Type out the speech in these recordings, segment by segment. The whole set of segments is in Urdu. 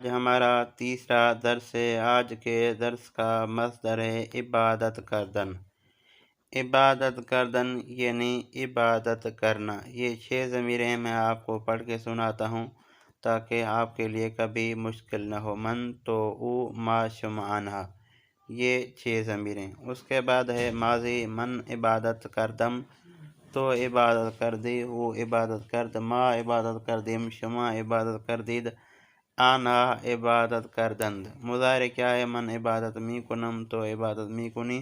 آج ہمارا تیسرا درس ہے۔ آج کے درس کا مصدر ہے عبادت کردن۔ عبادت کردن یعنی عبادت کرنا۔ یہ 6 ضمیریں میں آپ کو پڑھ کے سناتا ہوں تاکہ آپ کے لیے کبھی مشکل نہ ہو۔ من تو او ما شمعانہ، یہ 6 ضمیریں۔ اس کے بعد ہے ماضی، من عبادت کردم، تو عبادت کردی، او عبادت کرد، ما عبادت کردیم، شما عبادت کردید، آنہا عبادت کردند۔ مضارع کیا ہے؟ من عبادت می کنم، تو عبادت می کنی،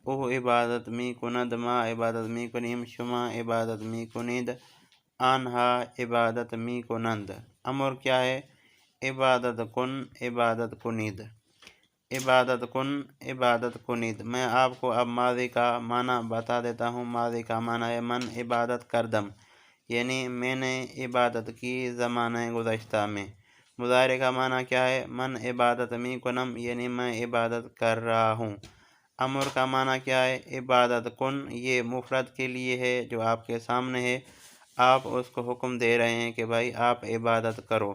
او عبادت می کند، ما عبادت می کنیم، شما عبادت می کنید، آنہا عبادت می کنند۔ امر کیا ہے؟ عبادت کن، عبادت کنید، عبادت کن، عبادت کنید۔ میں آپ کو اب ماضی کا معنی بتا دیتا ہوں۔ ماضی کا معنی ہے من عبادت کردم، یعنی میں نے عبادت کی زمانہ گزشتہ میں۔ مضارع کا معنی کیا ہے؟ من عبادت می کنم، یعنی میں عبادت کر رہا ہوں۔ امر کا معنی کیا ہے؟ عبادت کن، یہ مفرد کے لیے ہے جو آپ کے سامنے ہے۔ آپ اس کو حکم دے رہے ہیں کہ بھائی آپ عبادت کرو،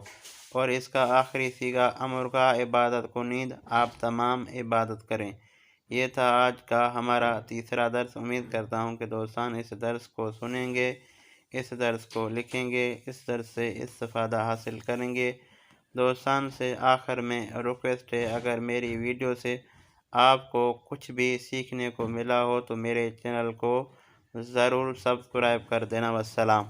اور اس کا آخری صیغہ امر کا عبادت کنید، آپ تمام عبادت کریں۔ یہ تھا آج کا ہمارا تیسرا درس۔ امید کرتا ہوں کہ دوستان اس درس کو سنیں گے، اس درس کو لکھیں گے، اس درس سے استفادہ حاصل کریں گے۔ دوستان سے آخر میں ریکویسٹ ہے، اگر میری ویڈیو سے آپ کو کچھ بھی سیکھنے کو ملا ہو تو میرے چینل کو ضرور سبسکرائب کر دینا۔ والسلام۔